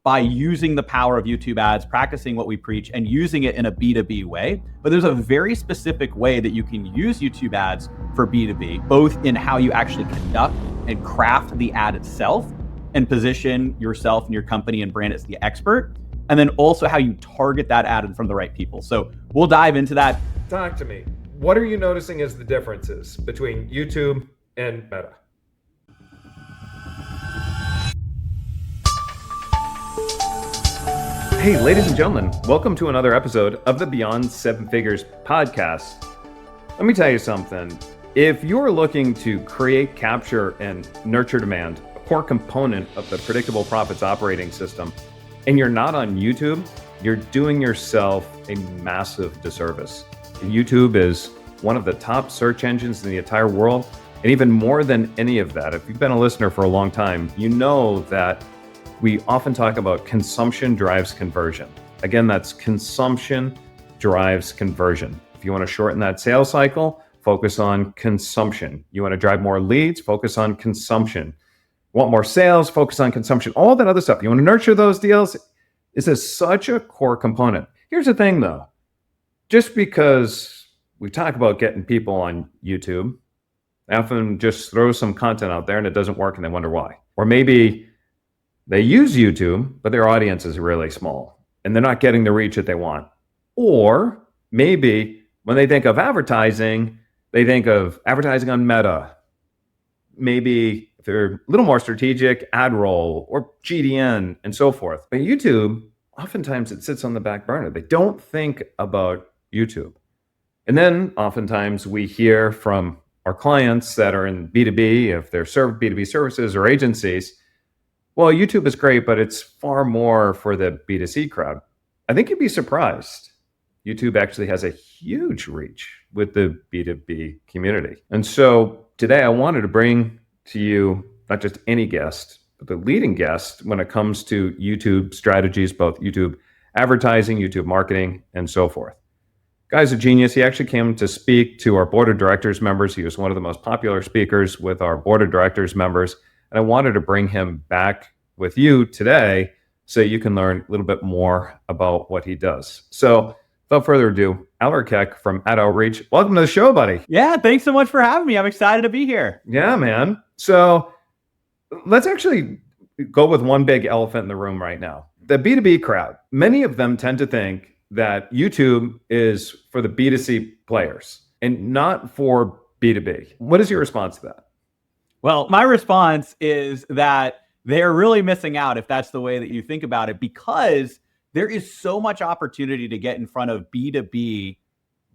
by using the power of YouTube ads, practicing what we preach, and using it in a B2B way. But there's a very specific way that you can use YouTube ads for B2B, both in how you actually conduct and craft the ad itself and position yourself and your company and brand as the expert, and then also how you target that ad in front of the right people. So we'll dive into that. Talk to me. What are you noticing as the differences between YouTube and Meta? Hey, ladies and gentlemen, welcome to another episode of the Beyond Seven Figures podcast. Let me tell you something. If you're looking to create, capture, and nurture demand, a core component of the predictable profits operating system, and you're not on YouTube, you're doing yourself a massive disservice. YouTube is one of the top search engines in the entire world. And even more than any of that, if you've been a listener for a long time, you know that we often talk about consumption drives conversion. Again, that's consumption drives conversion. If you want to shorten that sales cycle, focus on consumption. You want to drive more leads, focus on consumption. Want more sales, focus on consumption. All that other stuff. You want to nurture those deals. This is such a core component. Here's the thing though. Just because we talk about getting people on YouTube, they often just throw some content out there and it doesn't work and they wonder why. Or maybe they use YouTube, but their audience is really small and they're not getting the reach that they want. Or maybe when they think of advertising, they think of advertising on Meta. Maybe if they're a little more strategic, ad roll or GDN and so forth. But YouTube, oftentimes it sits on the back burner. They don't think about YouTube. And then oftentimes we hear from our clients that are in B2B, if they're B2B services or agencies, well, YouTube is great, but it's far more for the B2C crowd. I think you'd be surprised. YouTube actually has a huge reach with the B2B community. And so today I wanted to bring to you not just any guest, but the leading guest when it comes to YouTube strategies, both YouTube advertising, YouTube marketing, and so forth. Guy's a genius. He actually came to speak to our board of directors members. He was one of the most popular speakers with our board of directors members. And I wanted to bring him back with you today so you can learn a little bit more about what he does. So without further ado, Aleric from Ad Outreach, welcome to the show, buddy. Yeah, thanks so much for having me. I'm excited to be here. Yeah, man. So let's actually go with one big elephant in the room right now. The B2B crowd, many of them tend to think that YouTube is for the B2C players and not for B2B. What is your response to that? Well, my response is that they're really missing out if that's the way that you think about it, because there is so much opportunity to get in front of B2B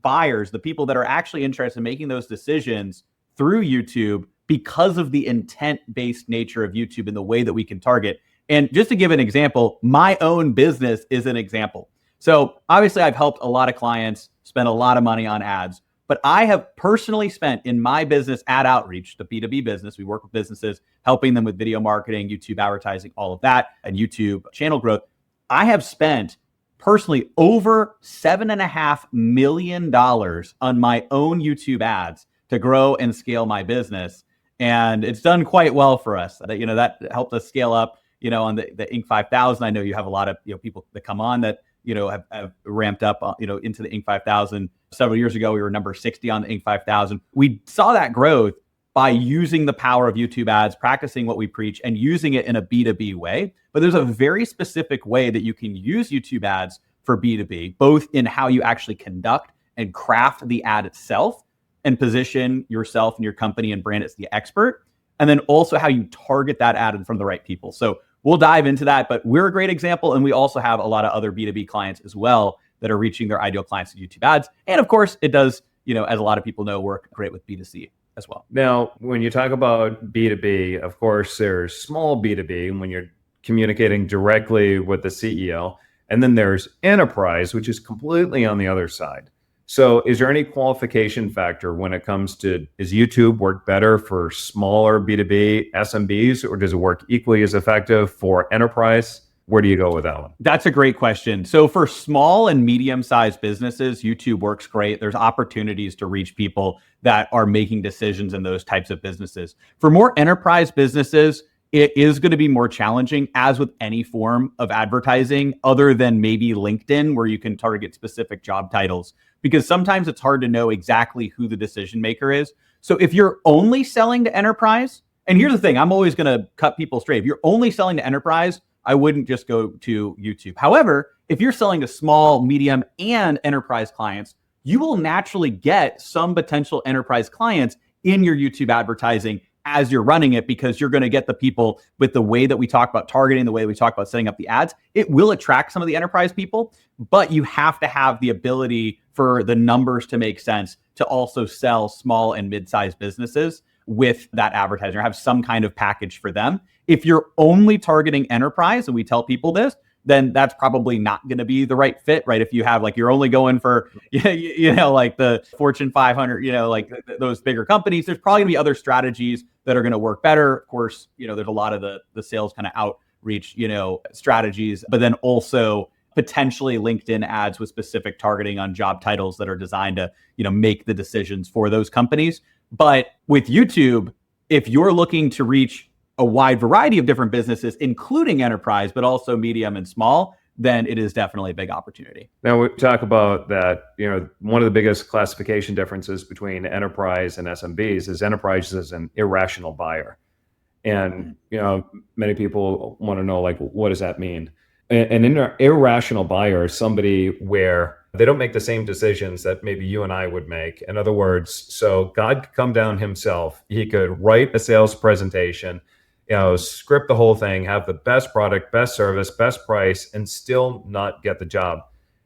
buyers, the people that are actually interested in making those decisions through YouTube because of the intent-based nature of YouTube and the way that we can target. And just to give an example, my own business is an example. So obviously I've helped a lot of clients spend a lot of money on ads, but I have personally spent in my business Ad Outreach, the B2B business. We work with businesses, helping them with video marketing, YouTube advertising, all of that, and YouTube channel growth. I have spent personally over $7.5 million on my own YouTube ads to grow and scale my business. And it's done quite well for us. That helped us scale up, on the Inc. 5000. I know you have a lot of, people that come on that, have ramped up, into the Inc. 5000. Several years ago, we were number 60 on the Inc. 5000. We saw that growth by using the power of YouTube ads, practicing what we preach, and using it in a B2B way. But there's a very specific way that you can use YouTube ads for B2B, both in how you actually conduct and craft the ad itself and position yourself and your company and brand as the expert, and then also how you target that ad in front of the right people. So we'll dive into that, but we're a great example. And we also have a lot of other B2B clients as well that are reaching their ideal clients with YouTube ads. And of course, it does, as a lot of people know, work great with B2C as well. Now, when you talk about B2B, of course, there's small B2B when you're communicating directly with the CEO. And then there's enterprise, which is completely on the other side. So is there any qualification factor when it comes to, is YouTube work better for smaller B2B SMBs, or does it work equally as effective for enterprise? Where do you go with that one? That's a great question. So for small and medium-sized businesses, YouTube works great. There's opportunities to reach people that are making decisions in those types of businesses. For more enterprise businesses, it is going to be more challenging, as with any form of advertising other than maybe LinkedIn, where you can target specific job titles, because sometimes it's hard to know exactly who the decision maker is. So if you're only selling to enterprise, and here's the thing, I'm always going to cut people straight. If you're only selling to enterprise, I wouldn't just go to YouTube. However, if you're selling to small, medium, and enterprise clients, you will naturally get some potential enterprise clients in your YouTube advertising as you're running it, because you're going to get the people with the way that we talk about targeting, the way we talk about setting up the ads. It will attract some of the enterprise people, but you have to have the ability for the numbers to make sense to also sell small and mid-sized businesses with that advertising, or have some kind of package for them. If you're only targeting enterprise, and we tell people this, then that's probably not going to be the right fit, right? If you have like, you're only going for, like the Fortune 500, like those bigger companies, there's probably gonna be other strategies that are going to work better. Of course, there's a lot of the sales kind of outreach, strategies, but then also potentially LinkedIn ads with specific targeting on job titles that are designed to, make the decisions for those companies. But with YouTube, if you're looking to reach a wide variety of different businesses, including enterprise, but also medium and small, then it is definitely a big opportunity. Now we talk about that, one of the biggest classification differences between enterprise and SMBs is enterprise is an irrational buyer. And, many people want to know, like, what does that mean? An irrational buyer is somebody where they don't make the same decisions that maybe you and I would make. In other words, so God could come down himself. He could write a sales presentation, script the whole thing, have the best product, best service, best price, and still not get the job.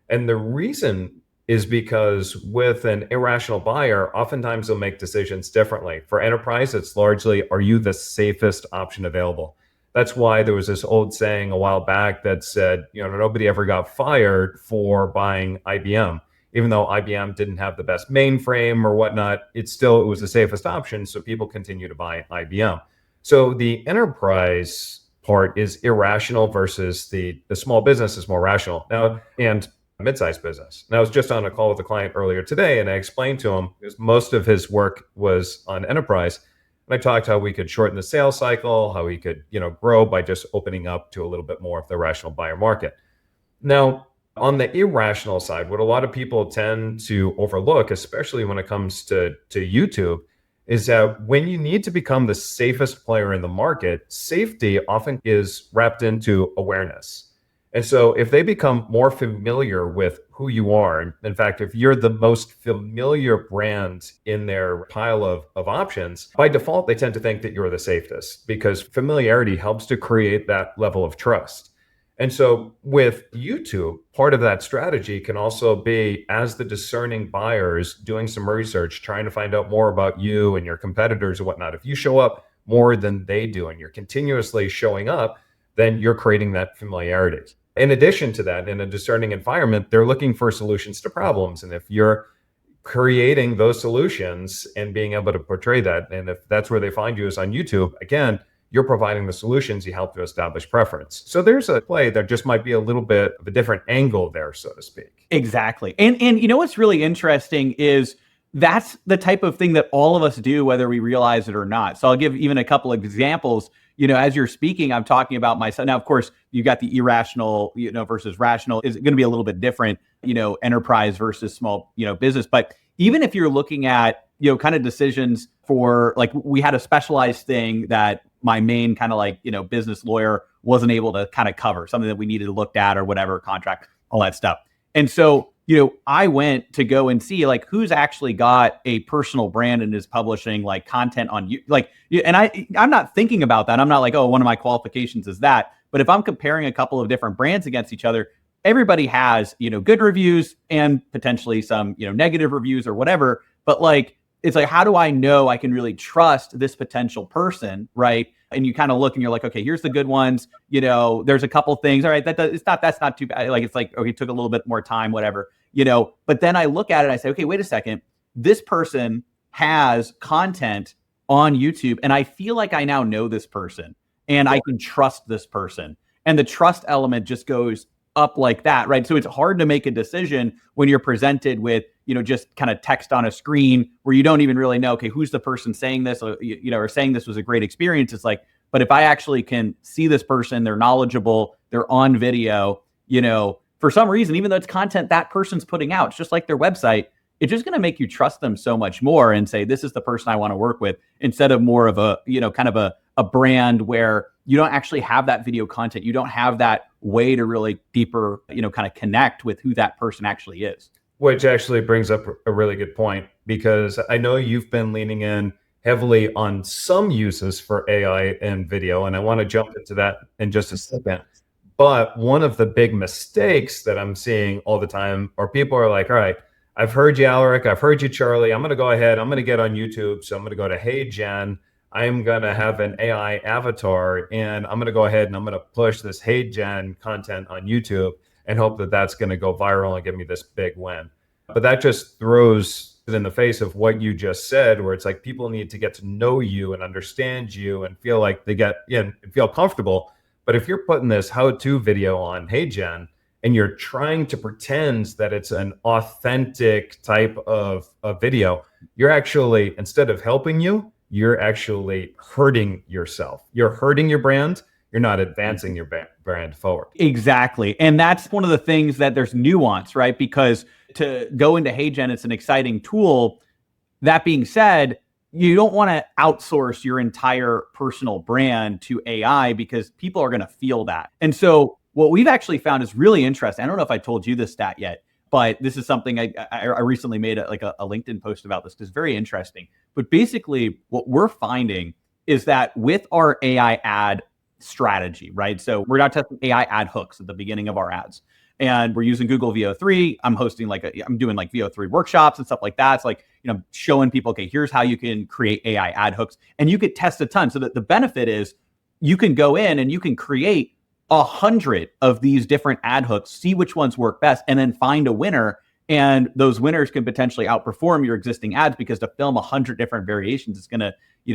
And the reason is because with an irrational buyer, oftentimes they'll make decisions differently. For enterprise, it's largely, are you the safest option available? That's why there was this old saying a while back that said, nobody ever got fired for buying IBM. Even though IBM didn't have the best mainframe or whatnot, it was the safest option. So people continue to buy IBM. So the enterprise part is irrational versus the small business is more rational. Now, and mid-sized business. Now, I was just on a call with a client earlier today, and I explained to him, because most of his work was on enterprise, and I talked how we could shorten the sales cycle, how we could, grow by just opening up to a little bit more of the rational buyer market. Now, on the irrational side, what a lot of people tend to overlook, especially when it comes to YouTube, is that when you need to become the safest player in the market, safety often is wrapped into awareness. And so if they become more familiar with who you are, in fact, if you're the most familiar brand in their pile of options, by default, they tend to think that you're the safest, because familiarity helps to create that level of trust. And so with YouTube, part of that strategy can also be, as the discerning buyers doing some research, trying to find out more about you and your competitors and whatnot. If you show up more than they do and you're continuously showing up, then you're creating that familiarity. In addition to that, in a discerning environment, they're looking for solutions to problems. And if you're creating those solutions and being able to portray that, and if that's where they find you is on YouTube, again, you're providing the solutions, you help to establish preference. So there's a play that just might be a little bit of a different angle there, so to speak. Exactly. And what's really interesting is that's the type of thing that all of us do, whether we realize it or not. So I'll give even a couple of examples. As you're speaking, I'm talking about myself. Now, of course, you got the irrational, versus rational is going to be a little bit different, enterprise versus small, business. But even if you're looking at, kind of decisions for, like, we had a specialized thing that my main kind of like, business lawyer wasn't able to kind of cover, something that we needed to look at or whatever, contract, all that stuff. And so, I went to go and see, like, who's actually got a personal brand and is publishing like content on you, like, and I'm not thinking about that. I'm not like, oh, one of my qualifications is that. But if I'm comparing a couple of different brands against each other, everybody has, good reviews and potentially some, negative reviews or whatever. But like, it's like, how do I know I can really trust this potential person, right? And you kind of look and you're like, okay, here's the good ones. There's a couple things. All right, that's not too bad. Like, it's like, okay, it took a little bit more time, whatever, But then I look at it and I say, okay, wait a second. This person has content on YouTube, and I feel like I now know this person, and I can trust this person. And the trust element just goes up like that, right? So it's hard to make a decision when you're presented with, just kind of text on a screen where you don't even really know, okay, who's the person saying this, or saying this was a great experience. It's like, But if I actually can see this person, they're knowledgeable, they're on video, for some reason, even though it's content that person's putting out, it's just like their website, it's just going to make you trust them so much more and say, this is the person I want to work with, instead of more of a, kind of a brand where you don't actually have that video content. You don't have that way to really deeper, kind of connect with who that person actually is. Which actually brings up a really good point, because I know you've been leaning in heavily on some uses for AI and video, and I want to jump into that in just a second. But one of the big mistakes that I'm seeing all the time are people are like, all right, I've heard you, Aleric. I've heard you, Charlie. I'm going to go ahead. I'm going to get on YouTube. So I'm going to go to Hey Jen. I'm going to have an AI avatar, and I'm going to go ahead and I'm going to push this Hey Jen content on YouTube and hope that that's going to go viral and give me this big win. But that just throws it in the face of what you just said, where it's like people need to get to know you and understand you and feel like they feel comfortable. But if you're putting this how-to video on Hey Jen, and you're trying to pretend that it's an authentic type of video, you're actually, instead of helping you, you're actually hurting yourself. You're hurting your brand. You're not advancing your brand forward. Exactly. And that's one of the things that there's nuance, right? Because to go into Hey Jen, it's an exciting tool. That being said, you don't want to outsource your entire personal brand to AI, because people are going to feel that. And so what we've actually found is really interesting. I don't know if I told you this stat yet, but this is something I recently made a LinkedIn post about this, because it's very interesting. But basically what we're finding is that with our AI ad strategy, right? So we're now testing AI ad hooks at the beginning of our ads, and we're using Google VO3. I'm doing like VO3 workshops and stuff like that. It's like, showing people, okay, here's how you can create AI ad hooks, and you could test a ton. So that the benefit is you can go in and you can create 100 of these different ad hooks, see which ones work best, and then find a winner. And those winners can potentially outperform your existing ads, because to film 100 different variations is going to,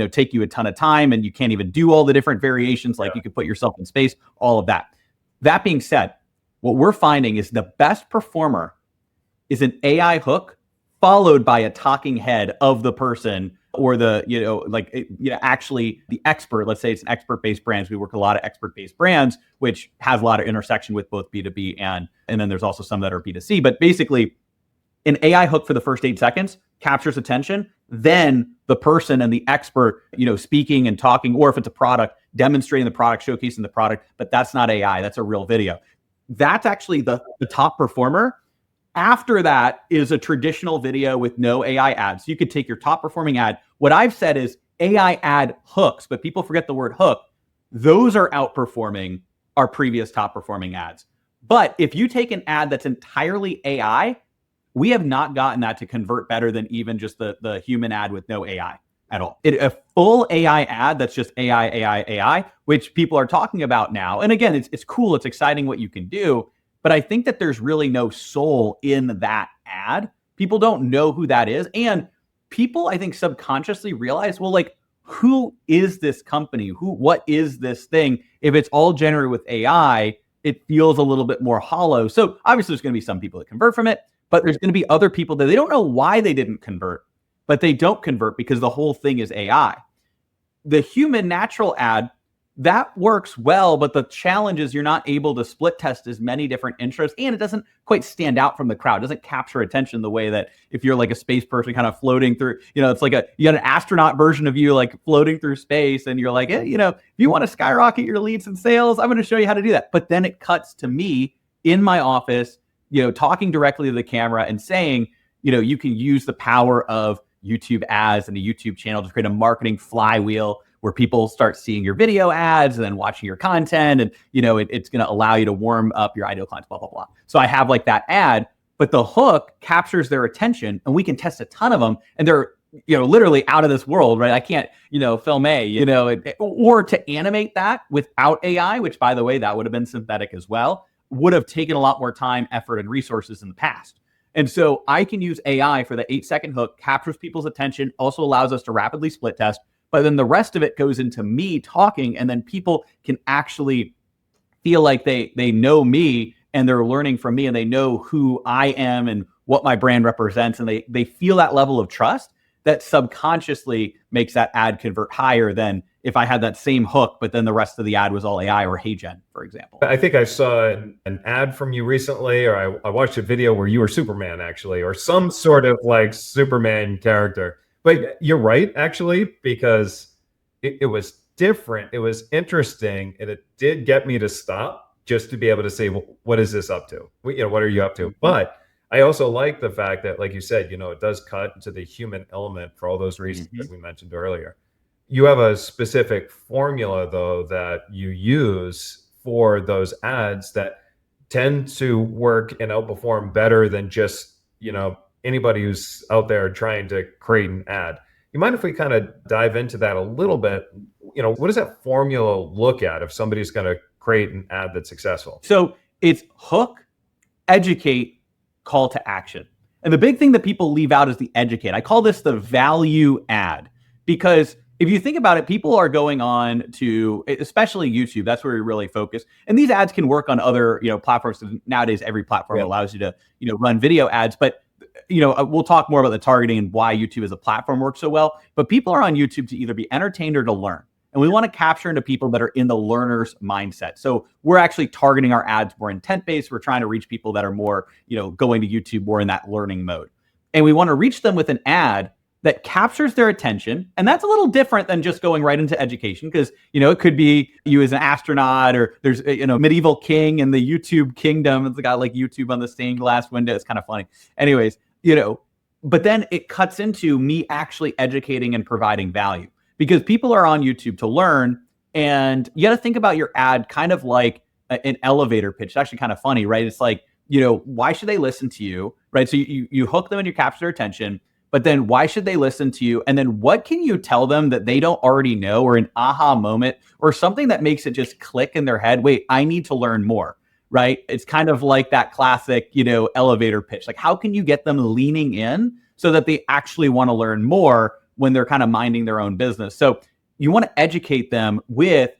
take you a ton of time, and you can't even do all the different variations. Like you could put yourself in space, all of that. That being said, what we're finding is the best performer is an AI hook followed by a talking head of the person, or the, actually the expert. Let's say it's an expert-based brands. We work with a lot of expert-based brands, which has a lot of intersection with both B2B and then there's also some that are B2C. But basically, an AI hook for the first 8 seconds captures attention. Then the person and the expert, speaking and talking, or if it's a product, demonstrating the product, showcasing the product. But that's not AI. That's a real video. That's actually the top performer. After that is a traditional video with no AI ads. You could take your top performing ad. What I've said is AI ad hooks, but people forget the word hook. Those are outperforming our previous top performing ads. But if you take an ad that's entirely AI, we have not gotten that to convert better than even just the human ad with no AI at all. A full AI ad that's just AI, which people are talking about now. And again, it's cool. It's exciting what you can do. But I think that there's really no soul in that ad. People don't know who that is. And people, I think, subconsciously realize, well, like, who is this company? What is this thing? If it's all generated with AI, it feels a little bit more hollow. So obviously there's going to be some people that convert from it, but there's going to be other people that they don't know why they didn't convert, but they don't convert because the whole thing is AI. The human natural ad, that works well, but the challenge is you're not able to split test as many different interests, and it doesn't quite stand out from the crowd. It doesn't capture attention the way that if you're like a space person kind of floating through, it's like you got an astronaut version of you like floating through space, and you're like, if you want to skyrocket your leads and sales, I'm going to show you how to do that. But then it cuts to me in my office, talking directly to the camera and saying, you can use the power of YouTube ads and a YouTube channel to create a marketing flywheel where people start seeing your video ads and then watching your content. And, it's going to allow you to warm up your ideal clients, blah, blah, blah. So I have like that ad, but the hook captures their attention, and we can test a ton of them. And they're, literally out of this world, right? I can't, film or to animate that without AI, which by the way, that would have been synthetic as well, would have taken a lot more time, effort, and resources in the past. And so I can use AI for the 8-second hook, captures people's attention, also allows us to rapidly split test. But then the rest of it goes into me talking, and then people can actually feel like they know me and they're learning from me, and they know who I am and what my brand represents. And they feel that level of trust that subconsciously makes that ad convert higher than if I had that same hook, but then the rest of the ad was all AI or Hey Gen, for example. I think I saw an ad from you recently, or I watched a video where you were Superman, actually, or some sort of like Superman character. But you're right, actually, because it was different. It was interesting, and it did get me to stop just to be able to say, well, what is this up to? What are you up to? But I also like the fact that, like you said, it does cut into the human element for all those reasons that we mentioned earlier. You have a specific formula, though, that you use for those ads that tend to work and outperform better than just, anybody who's out there trying to create an ad. You mind if we kind of dive into that a little bit? What does that formula look at if somebody's going to create an ad that's successful? So it's hook, educate, call to action. And the big thing that people leave out is the educate. I call this the value ad, because if you think about it, people are going on to, especially YouTube, that's where we really focus. And these ads can work on other, platforms. Nowadays, every platform allows you to, run video ads. But, we'll talk more about the targeting and why YouTube as a platform works so well. But people are on YouTube to either be entertained or to learn. And we want to capture into people that are in the learner's mindset. So we're actually targeting our ads more intent-based. We're trying to reach people that are more, going to YouTube more in that learning mode. And we want to reach them with an ad that captures their attention. And that's a little different than just going right into education, because, it could be you as an astronaut, or there's, medieval king in the YouTube kingdom. It's got like YouTube on the stained glass window. It's kind of funny. Anyways, but then it cuts into me actually educating and providing value, because people are on YouTube to learn. And you got to think about your ad kind of like an elevator pitch. It's actually kind of funny, right? It's like, why should they listen to you, right? So you hook them and you capture their attention. But then why should they listen to you? And then what can you tell them that they don't already know, or an aha moment, or something that makes it just click in their head? Wait, I need to learn more, right? It's kind of like that classic, elevator pitch. Like, how can you get them leaning in so that they actually want to learn more when they're kind of minding their own business? So you want to educate them with,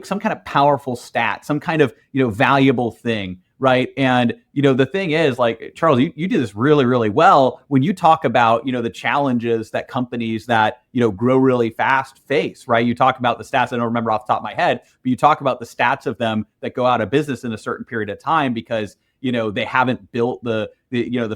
some kind of powerful stat, some kind of, valuable thing. Right. And, the thing is, like, Charles, you do this really, really well when you talk about, the challenges that companies that, grow really fast face. Right. You talk about the stats. I don't remember off the top of my head, but you talk about the stats of them that go out of business in a certain period of time because, they haven't built the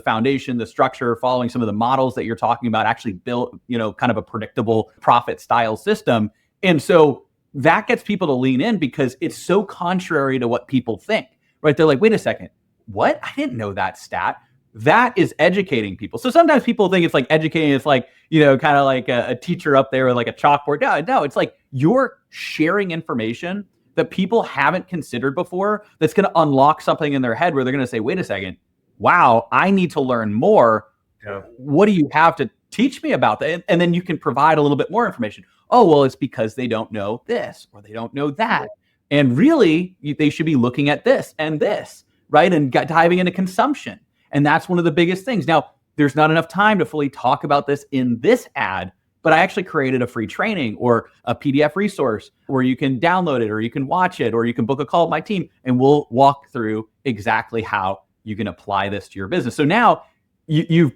foundation, the structure, following some of the models that you're talking about, actually built, kind of a predictable profit style system. And so that gets people to lean in because it's so contrary to what people think. Right? They're like, wait a second, what? I didn't know that stat. That is educating people. So sometimes people think it's like educating. It's like, kind of like a teacher up there with like a chalkboard. No, it's like you're sharing information that people haven't considered before that's going to unlock something in their head where they're going to say, wait a second, wow, I need to learn more. Yeah. What do you have to teach me about that? And then you can provide a little bit more information. Oh, well, it's because they don't know this or they don't know that. And really, they should be looking at this and this, right? And diving into consumption. And that's one of the biggest things. Now, there's not enough time to fully talk about this in this ad, but I actually created a free training or a PDF resource where you can download it or you can watch it or you can book a call with my team and we'll walk through exactly how you can apply this to your business. So now you've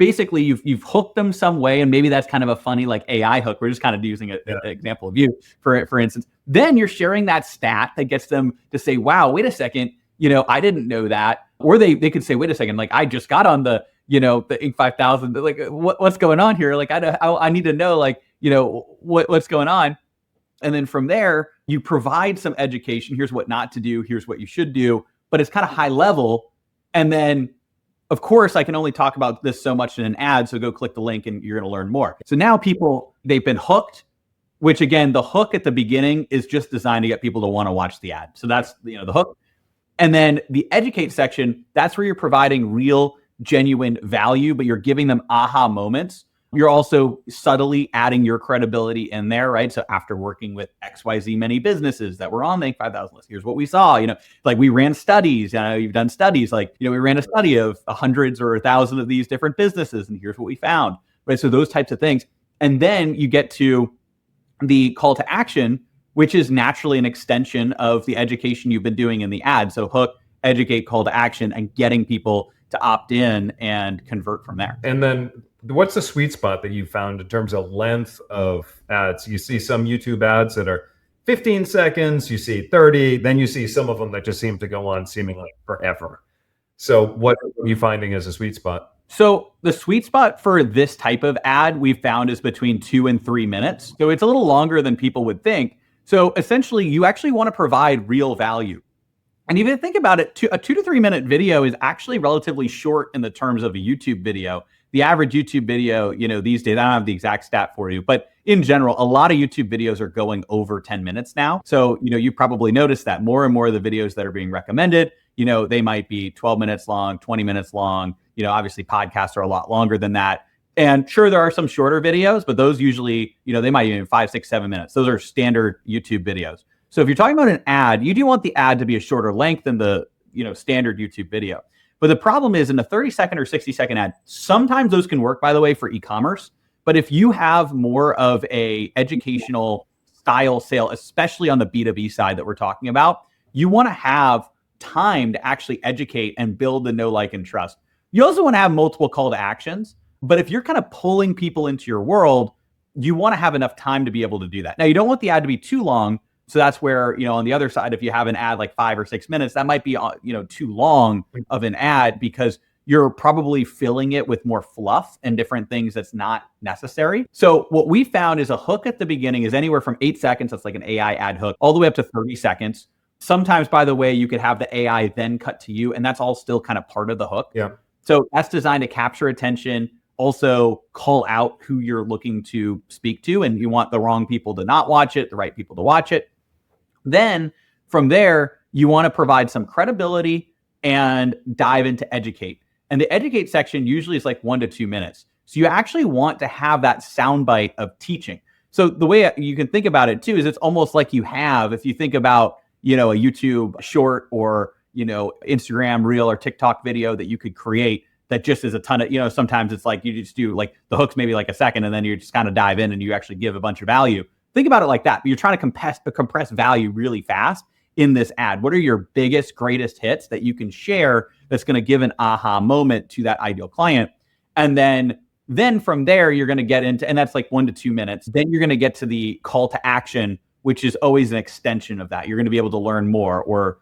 hooked them some way, and maybe that's kind of a funny like AI hook. We're just kind of using an example of you, for instance. Then you're sharing that stat that gets them to say, wow, wait a second, I didn't know that. Or they could say, wait a second, like I just got on the Inc. 5000, like what's going on here? Like I need to know, like, what's going on. And then from there, you provide some education. Here's what not to do. Here's what you should do. But it's kind of high level. And then, of course, I can only talk about this so much in an ad, so go click the link and you're going to learn more. So now people, they've been hooked, which again, the hook at the beginning is just designed to get people to want to watch the ad. So that's, the hook. And then the educate section, that's where you're providing real, genuine value, but you're giving them aha moments. You're also subtly adding your credibility in there, right? So after working with XYZ many businesses that were on the Inc. 5000 list, here's what we saw, like we ran studies, you've done studies, like, we ran a study of hundreds or 1,000 of these different businesses, and here's what we found, right? So those types of things. And then you get to the call to action, which is naturally an extension of the education you've been doing in the ad. So hook, educate, call to action, and getting people to opt in and convert from there. And then what's the sweet spot that you found in terms of length of ads? You see some YouTube ads that are 15 seconds, you see 30, then you see some of them that just seem to go on seemingly forever. So what are you finding as a sweet spot? So the sweet spot for this type of ad we've found is between 2 and 3 minutes. So it's a little longer than people would think. So essentially, you actually want to provide real value. And even think about it, a 2 to 3 minute video is actually relatively short in the terms of a YouTube video. The average YouTube video, these days, I don't have the exact stat for you, but in general, a lot of YouTube videos are going over 10 minutes now. So, you probably noticed that more and more of the videos that are being recommended, they might be 12 minutes long, 20 minutes long. Obviously podcasts are a lot longer than that. And sure, there are some shorter videos, but those usually, they might be 5, 6, 7 minutes. Those are standard YouTube videos. So if you're talking about an ad, you do want the ad to be a shorter length than the, standard YouTube video. But the problem is in a 30-second or 60-second ad, sometimes those can work, by the way, for e-commerce. But if you have more of a educational style sale, especially on the B2B side that we're talking about, you want to have time to actually educate and build the know, like, and trust. You also want to have multiple call to actions. But if you're kind of pulling people into your world, you want to have enough time to be able to do that. Now, you don't want the ad to be too long. So that's where, on the other side, if you have an ad like 5 or 6 minutes, that might be, too long of an ad because you're probably filling it with more fluff and different things that's not necessary. So what we found is a hook at the beginning is anywhere from 8 seconds. That's like an AI ad hook all the way up to 30 seconds. Sometimes, by the way, you could have the AI then cut to you, and that's all still kind of part of the hook. Yeah. So that's designed to capture attention, also call out who you're looking to speak to, and you want the wrong people to not watch it, the right people to watch it. Then from there, you want to provide some credibility and dive into educate. And the educate section usually is like 1 to 2 minutes. So you actually want to have that soundbite of teaching. So the way you can think about it too is it's almost like you have, if you think about, a YouTube short or, Instagram reel or TikTok video that you could create that just is a ton of, sometimes it's like you just do like the hooks maybe like a second and then you just kind of dive in and you actually give a bunch of value. Think about it like that. But you're trying to compress value really fast in this ad. What are your biggest, greatest hits that you can share that's going to give an aha moment to that ideal client? And then from there, you're going to get into, and that's like 1 to 2 minutes. Then you're going to get to the call to action, which is always an extension of that. You're going to be able to learn more or,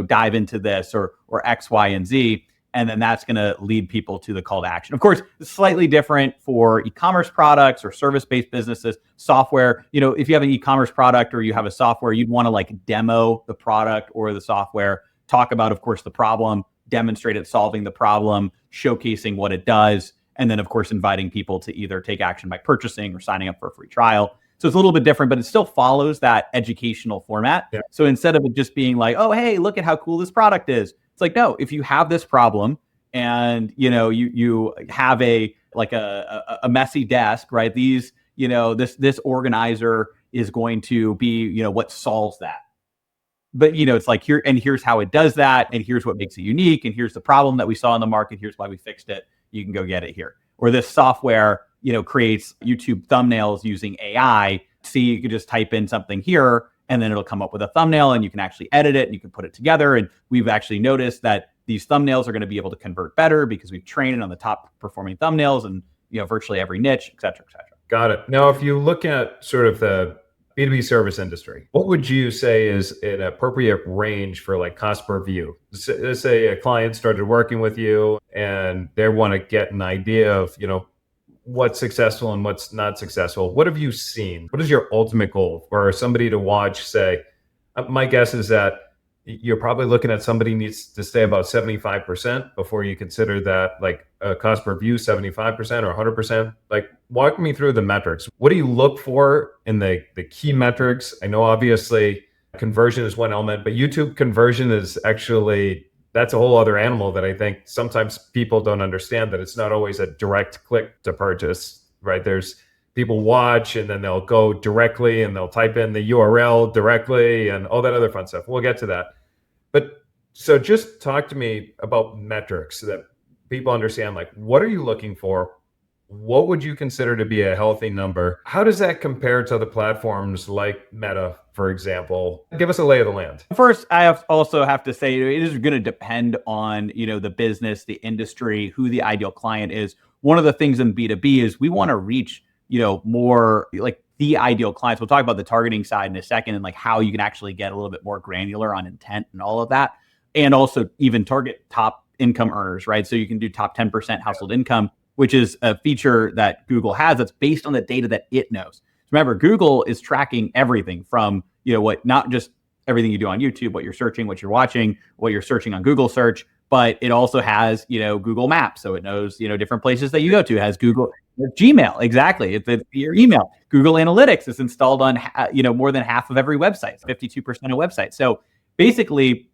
dive into this or X, Y, and Z. And then that's going to lead people to the call to action. Of course, it's slightly different for e-commerce products or service-based businesses, software. If you have an e-commerce product or you have a software, you'd want to like demo the product or the software, talk about, of course, the problem, demonstrate it solving the problem, showcasing what it does, and then, of course, inviting people to either take action by purchasing or signing up for a free trial. So it's a little bit different, but it still follows that educational format. Yeah. So instead of it just being like, oh, hey, look at how cool this product is. It's like, no, if you have this problem and, you have a messy desk, right? These, this organizer is going to be, what solves that. But, it's like here's how it does that. And here's what makes it unique. And here's the problem that we saw in the market. Here's why we fixed it. You can go get it here. Or this software, creates YouTube thumbnails using AI. See, you could just type in something here and then it'll come up with a thumbnail and you can actually edit it and you can put it together. And we've actually noticed that these thumbnails are going to be able to convert better because we've trained it on the top performing thumbnails and, virtually every niche, et cetera, et cetera. Got it. Now, if you look at sort of the B2B service industry, what would you say is an appropriate range for like cost per view? Let's say a client started working with you and they want to get an idea of, what's successful and what's not successful. What have you seen? What is your ultimate goal for somebody to watch? Say, my guess is that you're probably looking at somebody needs to stay about 75% before you consider that like a cost per view, 75% or 100%. Like walk me through the metrics. What do you look for in the key metrics? I know obviously conversion is one element, but YouTube conversion is actually, that's a whole other animal that I think sometimes people don't understand, that it's not always a direct click to purchase, right? There's people watch and then they'll go directly and they'll type in the URL directly and all that other fun stuff. We'll get to that. But so just talk to me about metrics so that people understand, like, what are you looking for? what would you consider to be a healthy number? How does that compare to other platforms like Meta, for example? Give us a lay of the land. First, also have to say it is going to depend on, the business, the industry, who the ideal client is. One of the things in B2B is we want to reach, more like the ideal clients. We'll talk about the targeting side in a second and like how you can actually get a little bit more granular on intent and all of that. And also even target top income earners, right? So you can do top 10% household income, which is a feature that Google has that's based on the data that it knows. Remember, Google is tracking everything from, not just everything you do on YouTube, what you're searching, what you're watching, what you're searching on Google search, but it also has, Google Maps. So it knows, different places that you go to. It has Google Gmail. Exactly. It's your email. Google Analytics is installed on, more than half of every website, 52% of websites. So basically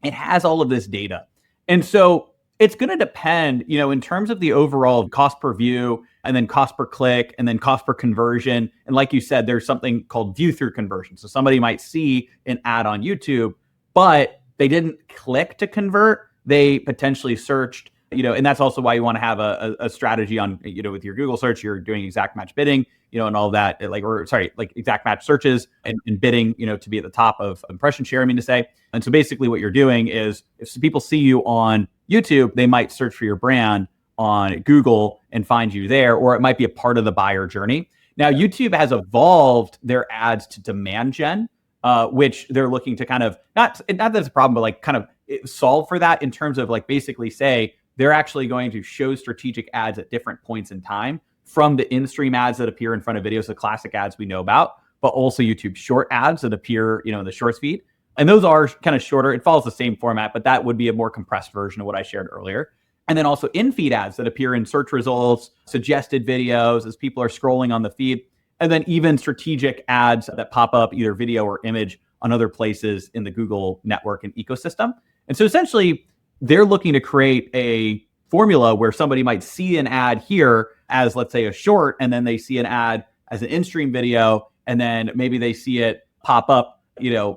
it has all of this data. And so it's going to depend, in terms of the overall cost per view and then cost per click and then cost per conversion. And like you said, there's something called view through conversion. So somebody might see an ad on YouTube, but they didn't click to convert. They potentially searched, and that's also why you want to have a strategy on, with your Google search, you're doing exact match bidding, and all of that, like exact match searches and bidding, to be at the top of impression share, to say. And so basically what you're doing is if people see you on YouTube, they might search for your brand on Google and find you there, or it might be a part of the buyer journey. Now, YouTube has evolved their ads to demand gen, which they're looking to kind of, not that it's a problem, but like kind of solve for that in terms of like basically say, they're actually going to show strategic ads at different points in time from the in-stream ads that appear in front of videos, the classic ads we know about, but also YouTube short ads that appear, in the shorts feed. And those are kind of shorter. It follows the same format, but that would be a more compressed version of what I shared earlier. And then also in-feed ads that appear in search results, suggested videos as people are scrolling on the feed, and then even strategic ads that pop up either video or image on other places in the Google network and ecosystem. And so essentially, they're looking to create a formula where somebody might see an ad here as, let's say, a short, and then they see an ad as an in-stream video, and then maybe they see it pop up,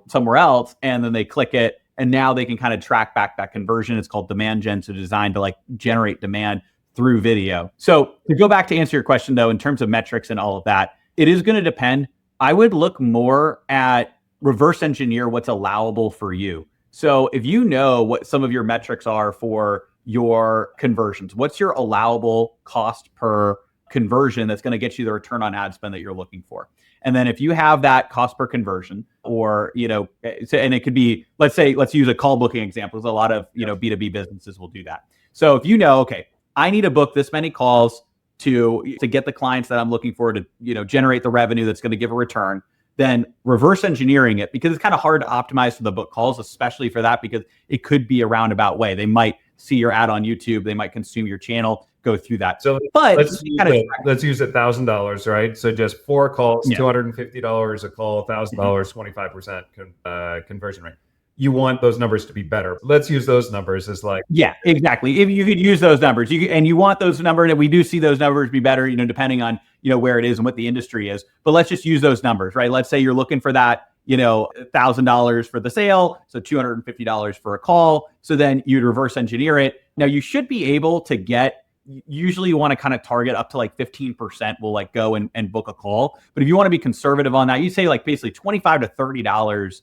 somewhere else, and then they click it, and now they can kind of track back that conversion. It's called demand gen, so designed to like generate demand through video. So to go back to answer your question though, in terms of metrics and all of that, it is going to depend. I would look more at reverse engineer what's allowable for you. So if you know what some of your metrics are for your conversions, what's your allowable cost per conversion that's going to get you the return on ad spend that you're looking for? And then if you have that cost per conversion, or, and it could be, let's use a call booking example. There's a lot of, B2B businesses will do that. So if okay, I need to book this many calls to get the clients that I'm looking for to, generate the revenue that's going to give a return, then reverse engineering it, because it's kind of hard to optimize for the book calls, especially for that, because it could be a roundabout way. They might see your ad on YouTube, they might consume your channel, go through that. So but let's use $1,000, right? So just 4 calls, $250 a call, $1,000, 25% conversion rate. You want those numbers to be better. Let's use those numbers as like... Yeah, exactly. If you could use those numbers, you want those numbers, and we do see those numbers be better, depending on, where it is and what the industry is. But let's just use those numbers, right? Let's say you're looking for that, $1,000 for the sale, so $250 for a call. So then you'd reverse engineer it. Now you should be able to get, usually you want to kind of target up to like 15% will like go and book a call. But if you want to be conservative on that, you say like basically $25 to $30,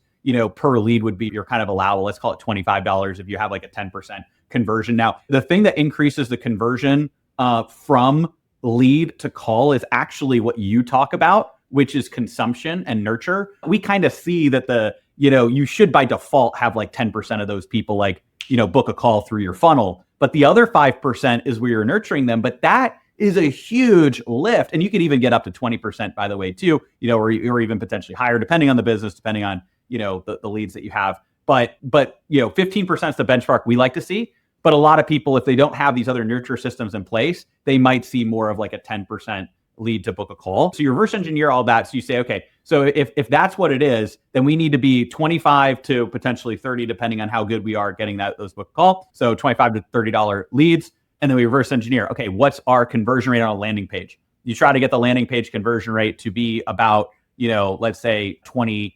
per lead would be your kind of allowable. Let's call it $25 if you have like a 10% conversion. Now, the thing that increases the conversion from lead to call is actually what you talk about, which is consumption and nurture. We kind of see that you should by default have like 10% of those people like, book a call through your funnel. But the other 5% is where you're nurturing them. But that is a huge lift. And you could even get up to 20%, by the way, too, or even potentially higher, depending on the business, depending on, the leads that you have. But 15% is the benchmark we like to see. But a lot of people, if they don't have these other nurture systems in place, they might see more of like a 10% lead to book a call. So you reverse engineer all that. So you say, okay, so if that's what it is, then we need to be 25 to potentially 30, depending on how good we are at getting those book call. So $25 to $30 leads. And then we reverse engineer, okay, what's our conversion rate on a landing page? You try to get the landing page conversion rate to be about, let's say 20%.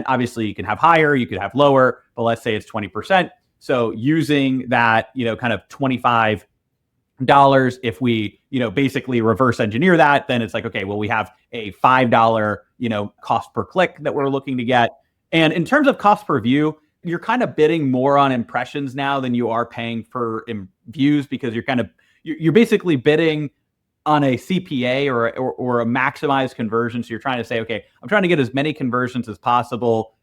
Obviously you can have higher, you could have lower, but let's say it's 20%. So using that, kind of 25 If we, basically reverse engineer that, then it's like, okay, well, we have a $5, cost per click that we're looking to get. And in terms of cost per view, you're kind of bidding more on impressions now than you are paying for views, because you're basically bidding on a CPA or a maximized conversion. So you're trying to say, okay, I'm trying to get as many conversions as possible,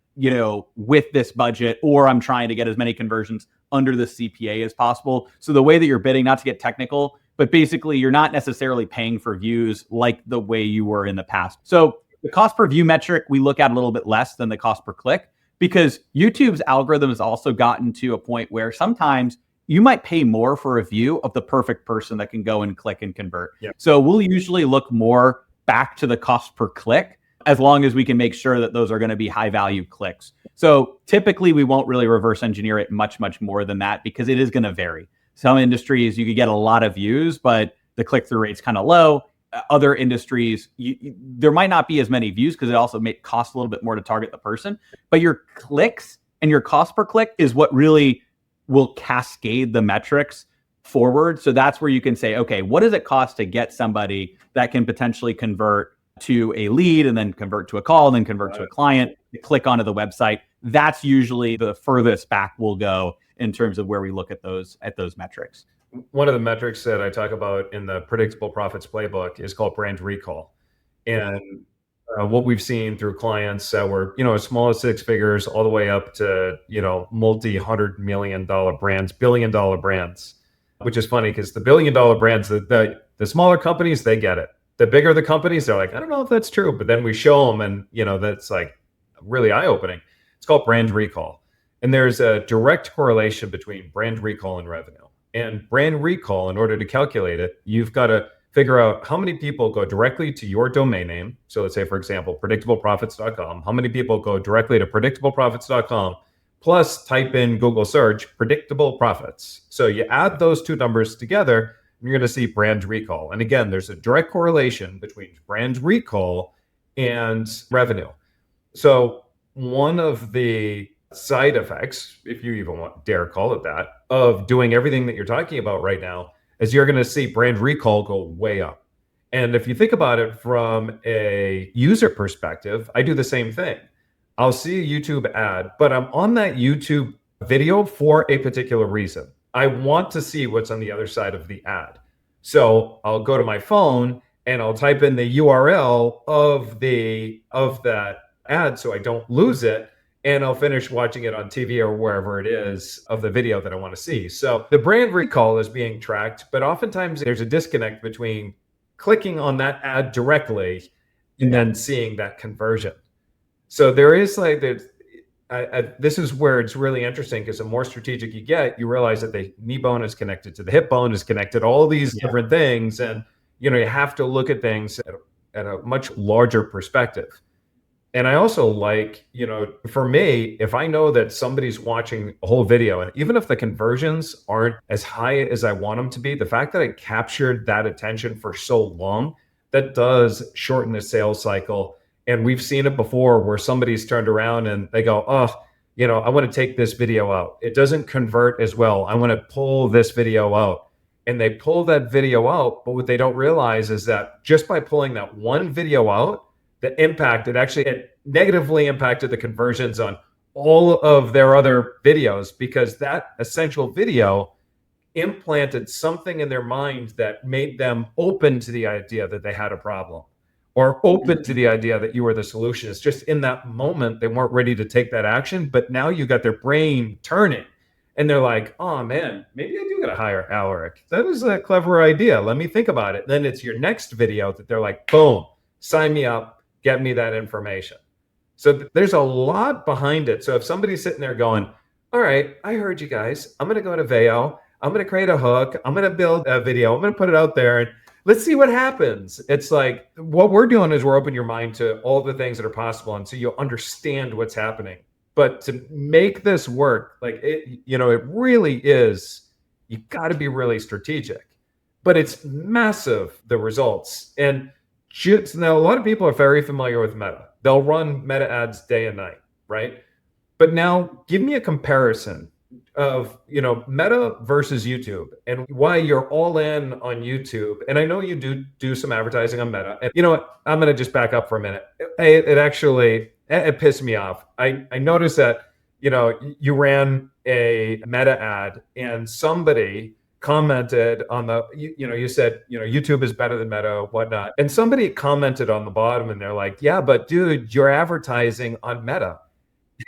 with this budget, or I'm trying to get as many conversions under the CPA as possible. So the way that you're bidding, not to get technical, but basically you're not necessarily paying for views like the way you were in the past. So the cost per view metric, we look at a little bit less than the cost per click, because YouTube's algorithm has also gotten to a point where sometimes you might pay more for a view of the perfect person that can go and click and convert. Yep. So we'll usually look more back to the cost per click, as long as we can make sure that those are going to be high value clicks. So typically we won't really reverse engineer it much more than that, because it is going to vary. Some industries you could get a lot of views, but the click-through rate's kind of low. Other industries, there might not be as many views, because it also may cost a little bit more to target the person. But your clicks and your cost per click is what really will cascade the metrics forward. So that's where you can say, okay, what does it cost to get somebody that can potentially convert to a lead, and then convert to a call, and then convert to a client, click onto the website? That's usually the furthest back we'll go in terms of where we look at those metrics. One of the metrics that I talk about in the Predictable Profits playbook is called brand recall. And what we've seen through clients that were, as small as 6 figures all the way up to, multi-$100 million brands, $billion brands, which is funny because the $1 billion brands, the smaller companies, they get it. The bigger the companies, they're like, I don't know if that's true. But then we show them, and that's like really eye-opening. It's called brand recall. And there's a direct correlation between brand recall and revenue. And brand recall, in order to calculate it, you've got to figure out how many people go directly to your domain name. So let's say, for example, predictableprofits.com. How many people go directly to predictableprofits.com, plus type in Google search predictable profits. So you add those two numbers together, and you're going to see brand recall. And again, there's a direct correlation between brand recall and revenue. So one of the side effects, if you even dare call it that, of doing everything that you're talking about right now, is you're going to see brand recall go way up. And if you think about it from a user perspective, I do the same thing. I'll see a YouTube ad, but I'm on that YouTube video for a particular reason. I want to see what's on the other side of the ad. So I'll go to my phone and I'll type in the URL of that ad so I don't lose it. And I'll finish watching it on TV or wherever it is of the video that I want to see. So the brand recall is being tracked, but oftentimes there's a disconnect between clicking on that ad directly and then seeing that conversion. So there is this is where it's really interesting, because the more strategic you get, you realize that the knee bone is connected to the hip bone, is connected, all these different things. And, you have to look at things at a much larger perspective. And I also like, for me, if I know that somebody's watching a whole video, and even if the conversions aren't as high as I want them to be, the fact that I captured that attention for so long, that does shorten the sales cycle. And we've seen it before where somebody's turned around and they go, oh, I want to take this video out. It doesn't convert as well. I want to pull this video out. And they pull that video out. But what they don't realize is that just by pulling that one video out, the impact, it negatively impacted the conversions on all of their other videos, because that essential video implanted something in their mind that made them open to the idea that they had a problem, or open to the idea that you were the solution. It's just in that moment, they weren't ready to take that action, but now you got their brain turning and they're like, oh man, maybe I do got to hire Aleric. That is a clever idea. Let me think about it. Then it's your next video that they're like, boom, sign me up, get me that information. So there's a lot behind it. So if somebody's sitting there going, all right, I heard you guys, I'm going to go to Veo, I'm going to create a hook, I'm going to build a video, I'm going to put it out there, and let's see what happens. It's like, what we're doing is we're opening your mind to all the things that are possible. And so you'll understand what's happening. But to make this work, it really is, you got to be really strategic. But it's massive, the results. And now a lot of people are very familiar with Meta. They'll run Meta ads day and night, right? But now give me a comparison of, Meta versus YouTube and why you're all in on YouTube. And I know you do some advertising on Meta. And you know what? I'm going to just back up for a minute. It actually, it pissed me off. I noticed that, you ran a Meta ad and somebody commented on you said, YouTube is better than Meta, whatnot. And somebody commented on the bottom and they're like, yeah, but dude, you're advertising on Meta.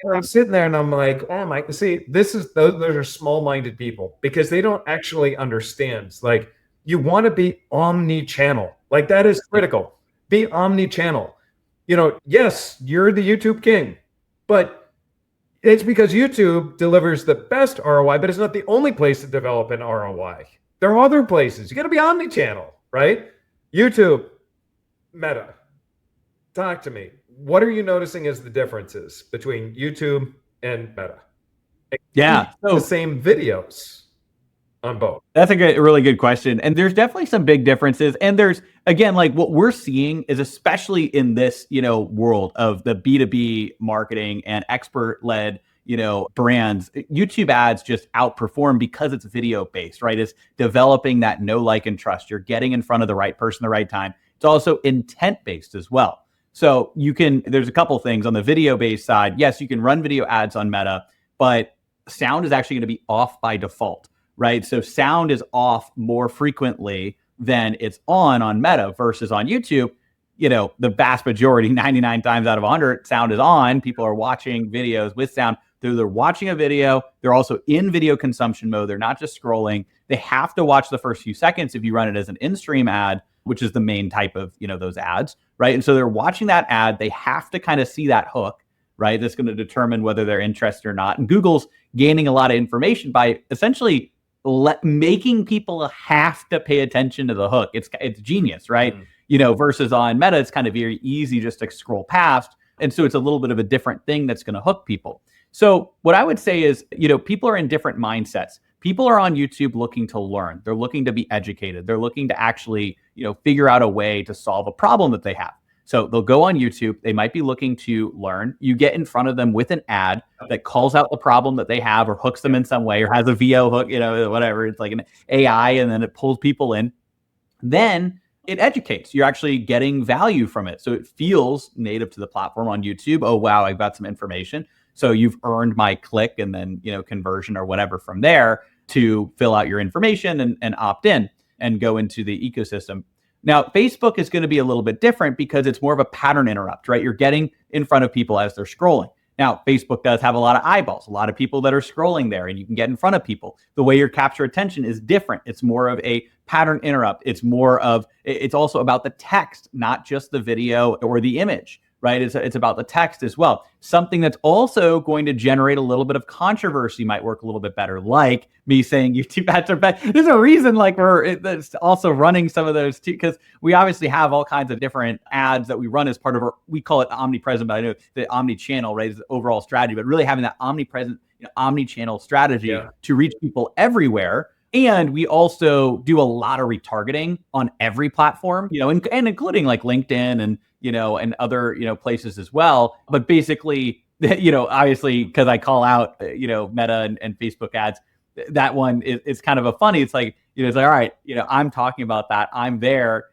And I'm sitting there and I'm like, oh my, see, those are small-minded people because they don't actually understand. Like, you want to be omni-channel. Like, that is critical. Be omni-channel. Yes, you're the YouTube king, but it's because YouTube delivers the best ROI, but it's not the only place to develop an ROI. There are other places. You got to be omni-channel, right? YouTube, Meta. Talk to me. What are you noticing as the differences between YouTube and Meta? Yeah. So the same videos on both. That's a really good question. And there's definitely some big differences. And there's, again, like what we're seeing is, especially in this, world of the B2B marketing and expert-led, brands, YouTube ads just outperform because it's video based, right? It's developing that know, like, and trust. You're getting in front of the right person at the right time. It's also intent based as well. So there's a couple things on the video based side. Yes, you can run video ads on Meta, but sound is actually going to be off by default, right? So sound is off more frequently than it's on Meta versus on YouTube. The vast majority, 99 times out of 100, sound is on. People are watching videos with sound. They're watching a video. They're also in video consumption mode. They're not just scrolling. They have to watch the first few seconds if you run it as an in-stream ad, which is the main type of, those ads, right? And so they're watching that ad. They have to kind of see that hook, right? That's going to determine whether they're interested or not. And Google's gaining a lot of information by essentially making people have to pay attention to the hook. It's genius, right? Versus on Meta, it's kind of very easy just to scroll past. And so it's a little bit of a different thing that's going to hook people. So what I would say is, people are in different mindsets. People are on YouTube looking to learn. They're looking to be educated. They're looking to actually, figure out a way to solve a problem that they have. So they'll go on YouTube. They might be looking to learn. You get in front of them with an ad that calls out the problem that they have or hooks them in some way or has a VO hook, whatever. It's like an AI, and then it pulls people in. Then it educates. You're actually getting value from it. So it feels native to the platform on YouTube. Oh, wow, I've got some information. So you've earned my click and then, conversion or whatever from there to fill out your information and opt in and go into the ecosystem. Now, Facebook is going to be a little bit different because it's more of a pattern interrupt, right? You're getting in front of people as they're scrolling. Now, Facebook does have a lot of eyeballs, a lot of people that are scrolling there, and you can get in front of people. The way you capture attention is different. It's more of a pattern interrupt. It's also about the text, not just the video or the image, right? It's about the text as well. Something that's also going to generate a little bit of controversy might work a little bit better, like me saying YouTube ads are bad. There's a reason it's also running some of those too, because we obviously have all kinds of different ads that we run as part of we call it omnipresent, but I know the omni-channel, right, is the overall strategy, but really having that omnipresent, omni-channel strategy to reach people everywhere. And we also do a lot of retargeting on every platform, and including like LinkedIn and, and other, places as well. But basically, obviously, because I call out, Meta and Facebook ads, that one is kind of a funny. It's like, it's like, all right, I'm talking about that. I'm there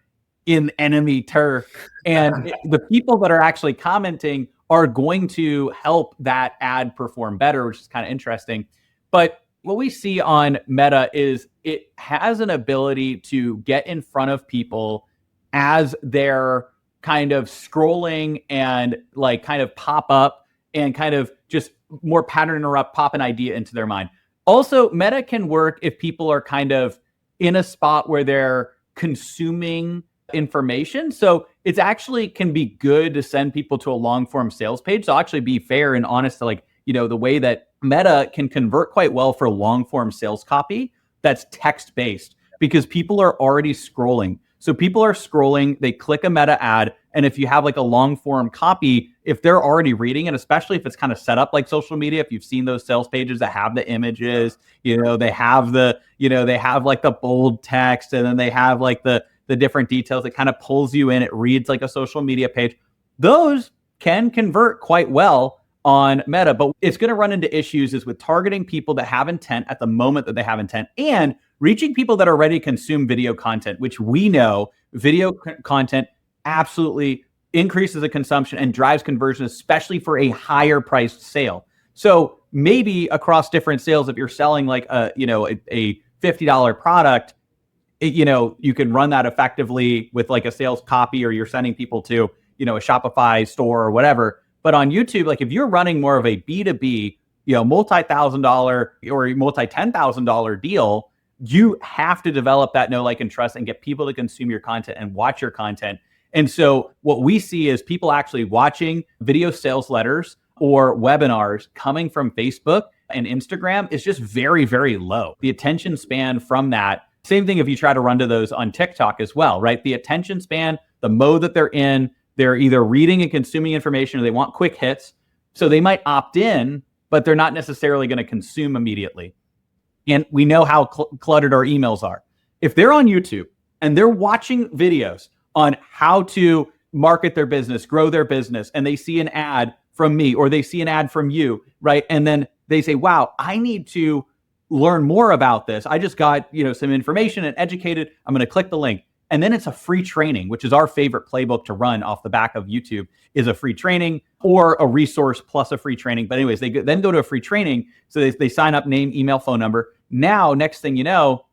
in enemy turf. And the people that are actually commenting are going to help that ad perform better, which is kind of interesting. But what we see on Meta is it has an ability to get in front of people as they're kind of scrolling and like kind of pop up and kind of just more pattern interrupt, pop an idea into their mind. Also, Meta can work if people are kind of in a spot where they're consuming information. So it's actually can be good to send people to a long form sales page. So I'll actually be fair and honest to the way that Meta can convert quite well for long form sales copy that's text based because people are already scrolling. So people are scrolling, they click a Meta ad, and if you have like a long form copy, if they're already reading it, especially if it's kind of set up like social media, if you've seen those sales pages that have the images, they have they have like the bold text, and then they have like the different details that kind of pulls you in. It reads like a social media page. Those can convert quite well on Meta, but it's going to run into issues is with targeting people that have intent at the moment that they have intent and reaching people that are ready to consume video content, which we know video content absolutely increases the consumption and drives conversion, especially for a higher priced sale. So maybe across different sales, if you're selling like a $50 product, you can run that effectively with like a sales copy, or you're sending people to, a Shopify store or whatever. But on YouTube, like if you're running more of a B2B, multi-$1,000 or multi-$10,000 deal, you have to develop that know, like, and trust and get people to consume your content and watch your content. And so what we see is people actually watching video sales letters or webinars coming from Facebook and Instagram is just very, very low. The attention span from that, same thing if you try to run to those on TikTok as well, right? The attention span, the mode that they're in, they're either reading and consuming information or they want quick hits. So they might opt in, but they're not necessarily going to consume immediately. And we know how cluttered our emails are. If they're on YouTube and they're watching videos on how to market their business, grow their business, and they see an ad from me or they see an ad from you, right? And then they say, wow, I need to learn more about this. I just got, some information and educated. I'm going to click the link. And then it's a free training, which is our favorite playbook to run off the back of YouTube, is a free training or a resource plus a free training. But anyways, they then go to a free training. So they sign up, name, email, phone number. Now, next thing you know,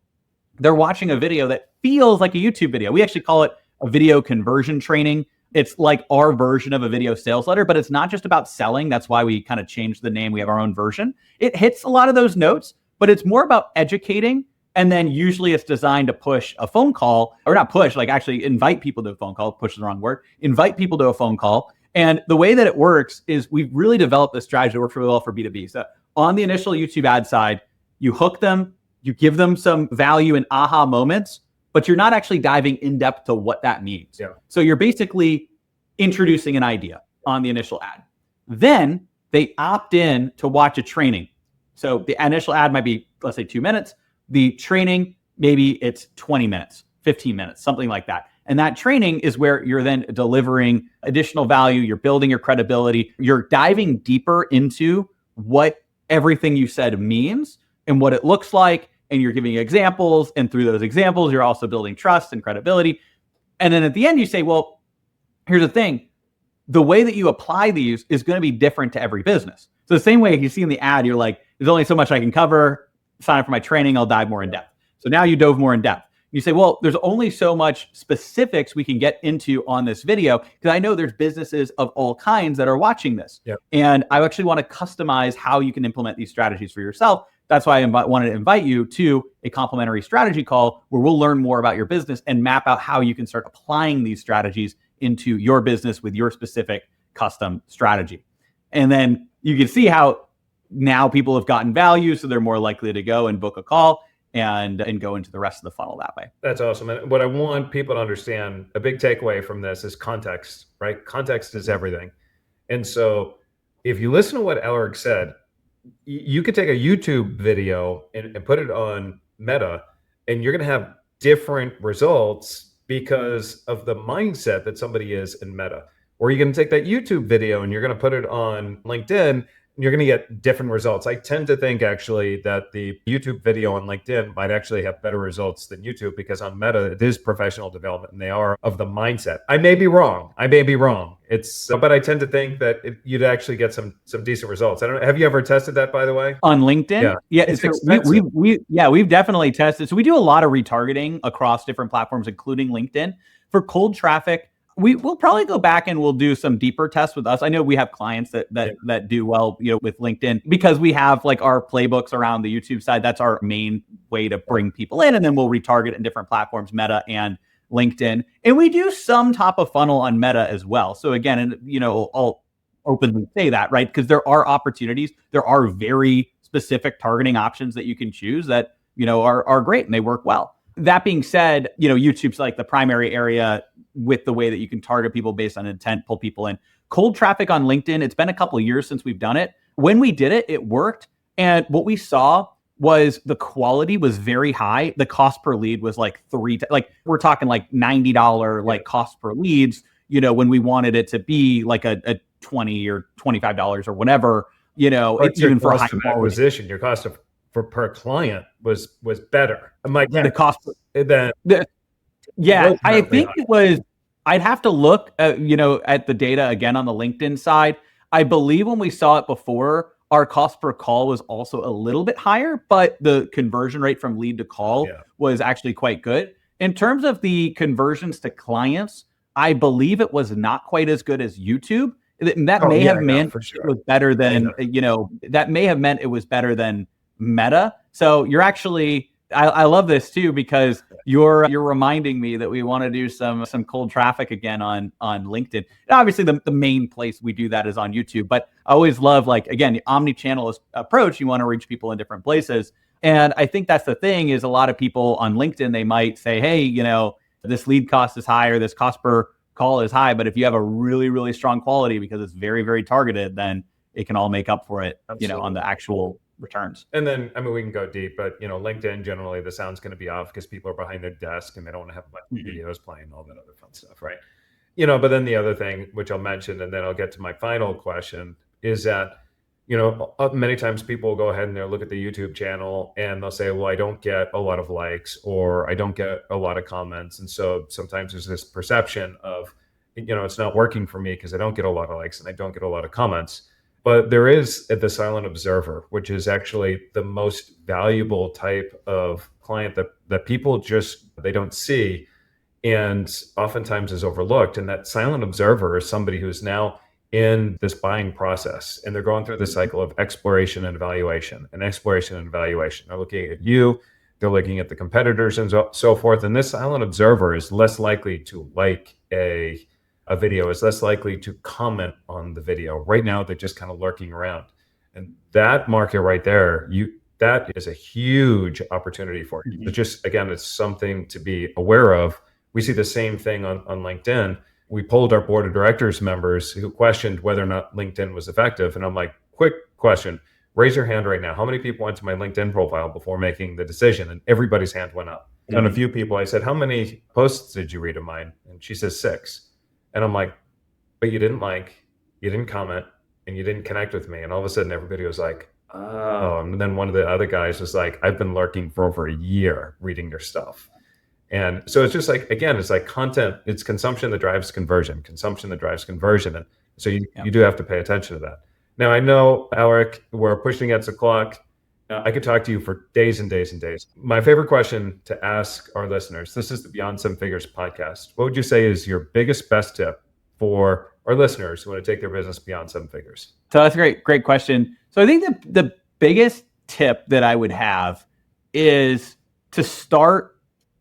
they're watching a video that feels like a YouTube video. We actually call it a video conversion training. It's like our version of a video sales letter, but it's not just about selling. That's why we kind of changed the name. We have our own version. It hits a lot of those notes, but it's more about educating. And then usually it's designed to push a phone call, or not push, like actually invite people to a phone call. Push is the wrong word. Invite people to a phone call. And the way that it works is we've really developed this strategy that works really well for B2B. So on the initial YouTube ad side, you hook them, you give them some value and aha moments, but you're not actually diving in depth to what that means. Yeah. So you're basically introducing an idea on the initial ad. Then they opt in to watch a training. So the initial ad might be, let's say, 2 minutes. The training, maybe it's 20 minutes, 15 minutes, something like that. And that training is where you're then delivering additional value. You're building your credibility. You're diving deeper into what everything you said means and what it looks like. And you're giving examples. And through those examples, you're also building trust and credibility. And then at the end, you say, well, here's the thing. The way that you apply these is going to be different to every business. So the same way you see in the ad, you're like, there's only so much I can cover. Sign up for my training, I'll dive more in depth. So now you dove more in depth. You say, well, there's only so much specifics we can get into on this video because I know there's businesses of all kinds that are watching this. Yep. And I actually want to customize how you can implement these strategies for yourself. That's why I wanted to invite you to a complimentary strategy call where we'll learn more about your business and map out how you can start applying these strategies into your business with your specific custom strategy. And then you can see how now people have gotten value, so they're more likely to go and book a call and go into the rest of the funnel that way. That's awesome. And what I want people to understand, a big takeaway from this is context, right? Context is everything. And so if you listen to what Aleric said, you could take a YouTube video and put it on Meta, and you're going to have different results because of the mindset that somebody is in Meta. Or you're going to take that YouTube video and you're going to put it on LinkedIn, you're going to get different results. I tend to think actually that the YouTube video on LinkedIn might actually have better results than YouTube because on Meta, it is professional development and they are of the mindset. I may be wrong. But I tend to think that you'd actually get some decent results. I don't know. Have you ever tested that, by the way? On LinkedIn? Yeah. So we've definitely tested. So we do a lot of retargeting across different platforms, including LinkedIn. For cold traffic, we'll probably go back and we'll do some deeper tests with us. I know we have clients that do well, with LinkedIn because we have like our playbooks around the YouTube side. That's our main way to bring people in. And then we'll retarget in different platforms, Meta and LinkedIn. And we do some top of funnel on Meta as well. So again, and I'll openly say that, right? Because there are opportunities. There are very specific targeting options that you can choose that, are great and they work well. That being said, YouTube's like the primary area with the way that you can target people based on intent, pull people in. Cold traffic on LinkedIn, it's been a couple of years since we've done it. When we did it, it worked. And what we saw was the quality was very high. The cost per lead was like we're talking like $90 like cost per leads, when we wanted it to be like a $20 or $25 or whatever, But even for your high cost of quality. acquisition, your cost of for per client was better. I'm like, The cost, then yeah, was I currently think high. it was, I'd have to look at the data again on the LinkedIn side. I believe when we saw it before, our cost per call was also a little bit higher, but the conversion rate from lead to call was actually quite good. In terms of the conversions to clients, I believe it was not quite as good as YouTube. That may have meant for sure. it was better than, that may have meant it was better than Meta. So you're actually, I love this too, because you're reminding me that we want to do some cold traffic again on LinkedIn. And obviously the main place we do that is on YouTube, but I always love, like, again, the omni-channel approach. You want to reach people in different places. And I think that's the thing, is a lot of people on LinkedIn, they might say, hey, this lead cost is high, or this cost per call is high. But if you have a really, really strong quality, because it's very, very targeted, then it can all make up for it, on the actual returns. And then, we can go deep, but LinkedIn, generally the sound's going to be off because people are behind their desk and they don't want to have videos playing, all that other fun stuff, right? But then the other thing, which I'll mention, and then I'll get to my final question, is that many times people will go ahead and they'll look at the YouTube channel and they'll say, well, I don't get a lot of likes, or I don't get a lot of comments. And so sometimes there's this perception of, it's not working for me because I don't get a lot of likes and I don't get a lot of comments. But there is the silent observer, which is actually the most valuable type of client that people they don't see, and oftentimes is overlooked. And that silent observer is somebody who's now in this buying process, and they're going through the cycle of exploration and evaluation. They're looking at you, they're looking at the competitors and so forth. And this silent observer is less likely to like a video, is less likely to comment on the video. Right now, they're just kind of lurking around. And that market right there, that is a huge opportunity for you. But just, again, it's something to be aware of. We see the same thing on LinkedIn. We polled our board of directors members who questioned whether or not LinkedIn was effective. And I'm like, quick question, raise your hand right now. How many people went to my LinkedIn profile before making the decision? And everybody's hand went up. And a few people, I said, how many posts did you read of mine? And she says 6. And I'm like, but you didn't like, you didn't comment, and you didn't connect with me. And all of a sudden everybody was like, oh. And then one of the other guys was like, I've been lurking for over a year reading your stuff. And so it's just like, again, it's like content, it's consumption that drives conversion. And so you do have to pay attention to that. Now, I know, Aleric, we're pushing against the clock. I could talk to you for days and days and days. My favorite question to ask our listeners, this is the Beyond Seven Figures podcast. What would you say is your best tip for our listeners who want to take their business beyond 7 figures? So that's a great question. So I think the biggest tip that I would have is to start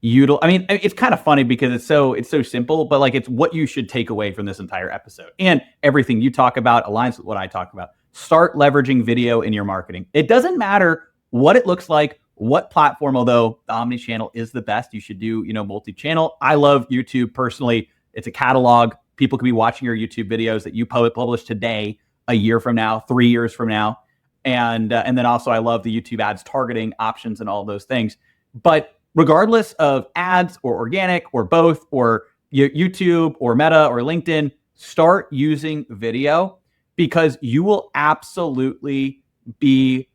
it's kind of funny because it's so simple, but like, it's what you should take away from this entire episode, and everything you talk about aligns with what I talk about. Start leveraging video in your marketing. It doesn't matter what it looks like, what platform, although the omni-channel is the best. You should do, multi-channel. I love YouTube personally. It's a catalog. People can be watching your YouTube videos that you publish today, a year from now, 3 years from now. And then also I love the YouTube ads targeting options and all those things. But regardless of ads or organic or both, or YouTube or Meta or LinkedIn, start using video, because you will absolutely be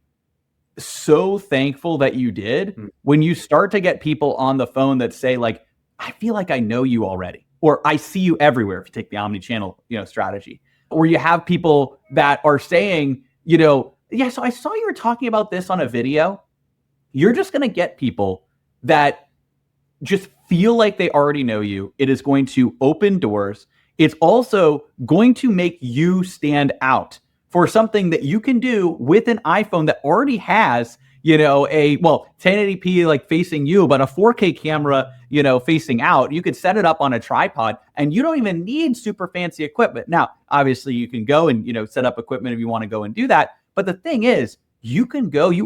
so thankful that you did when you start to get people on the phone that say, like, I feel like I know you already, or I see you everywhere, if you take the omni-channel, strategy. Or you have people that are saying, so I saw you were talking about this on a video. You're just going to get people that just feel like they already know you. It is going to open doors. It's also going to make you stand out for something that you can do with an iPhone that already has, a 1080p like facing you, but a 4K camera, facing out. You could set it up on a tripod, and you don't even need super fancy equipment. Now, obviously you can go and, set up equipment if you want to go and do that. But the thing is, you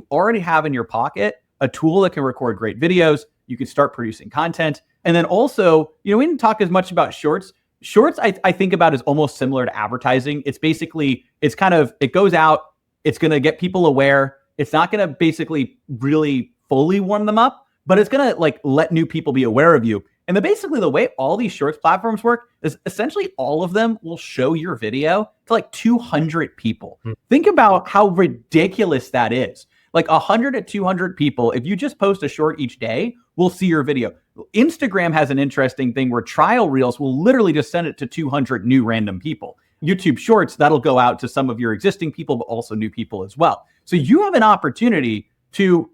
already have in your pocket a tool that can record great videos. You can start producing content. And then also, we didn't talk as much about shorts. Shorts, I think about as almost similar to advertising. It's basically, it goes out, it's going to get people aware. It's not going to basically really fully warm them up, but it's going to like let new people be aware of you. And basically the way all these shorts platforms work is essentially all of them will show your video to like 200 people. Think about how ridiculous that is. Like 100 to 200 people, if you just post a short each day, will see your video. Instagram has an interesting thing where trial reels will literally just send it to 200 new random people. YouTube Shorts, that'll go out to some of your existing people, but also new people as well. So you have an opportunity to,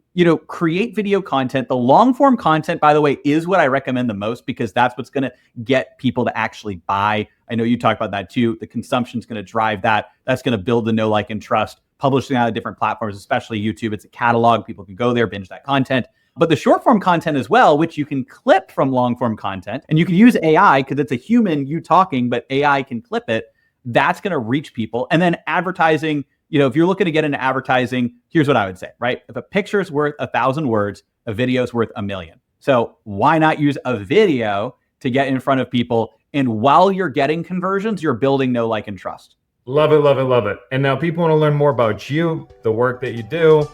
create video content. The long form content, by the way, is what I recommend the most because that's what's going to get people to actually buy. I know you talked about that too. The consumption is going to drive that. That's going to build the know, like, and trust. Publishing out of different platforms, especially YouTube. It's a catalog. People can go there, binge that content. But the short form content as well, which you can clip from long form content, and you can use AI because it's a human, you talking, but AI can clip it. That's going to reach people. And then advertising, if you're looking to get into advertising, here's what I would say, right? If a picture is worth 1,000 words, a video is worth 1,000,000. So why not use a video to get in front of people? And while you're getting conversions, you're building know, like, and trust. Love it, love it, love it. And now people want to learn more about you, the work that you do.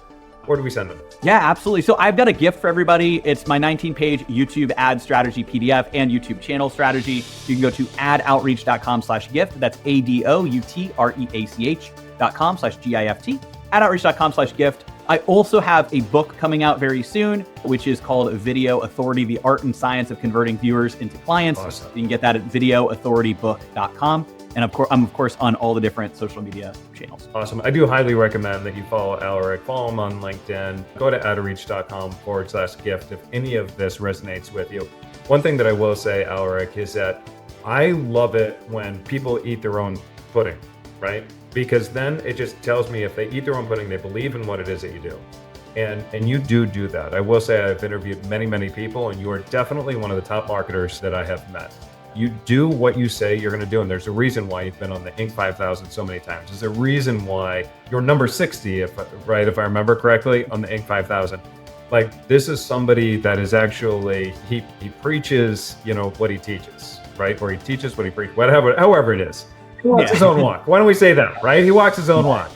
Where do we send them? Yeah, absolutely. So I've got a gift for everybody. It's my 19-page YouTube ad strategy PDF and YouTube channel strategy. You can go to adoutreach.com/gift. That's ADOUTREACH.com/GIFT. Adoutreach.com/gift. I also have a book coming out very soon, which is called Video Authority, The Art and Science of Converting Viewers into Clients. Awesome. You can get that at videoauthoritybook.com. And I'm of course on all the different social media channels. Awesome. I do highly recommend that you follow Aleric, follow him on LinkedIn, go to adoutreach.com/gift if any of this resonates with you. One thing that I will say, Aleric, is that I love it when people eat their own pudding, right? Because then it just tells me if they eat their own pudding, they believe in what it is that you do. And you do that. I will say I've interviewed many, many people, and you are definitely one of the top marketers that I have met. You do what you say you're going to do. And there's a reason why you've been on the Inc. 5000 so many times. There's a reason why you're number 60, if I remember correctly, on the Inc. 5000. Like, this is somebody that is actually, he preaches, what he teaches, right? Or he teaches what he preaches, however it is. He walks his own walk. Why don't we say that, right? He walks his own walk.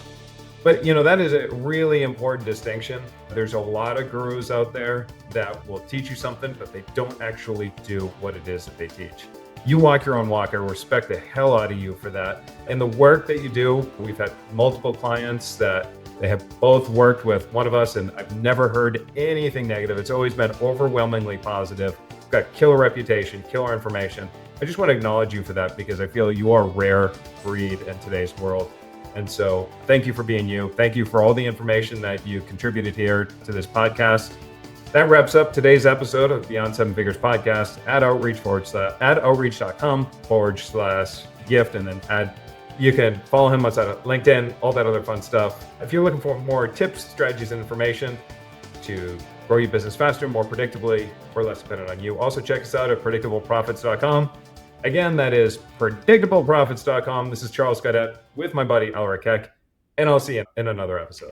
But, that is a really important distinction. There's a lot of gurus out there that will teach you something, but they don't actually do what it is that they teach. You walk your own walk. I respect the hell out of you for that. And the work that you do, we've had multiple clients that they have both worked with one of us, and I've never heard anything negative. It's always been overwhelmingly positive. You've got killer reputation, killer information. I just want to acknowledge you for that because I feel you are a rare breed in today's world. And so thank you for being you. Thank you for all the information that you contributed here to this podcast. That wraps up today's episode of Beyond Seven Figures podcast. adoutreach.com/gift, and then you can follow him on LinkedIn, all that other fun stuff. If you're looking for more tips, strategies, and information to grow your business faster, more predictably, or less dependent on you, also check us out at predictableprofits.com. Again, that is predictableprofits.com. This is Charles Cadet with my buddy Aleric, and I'll see you in another episode.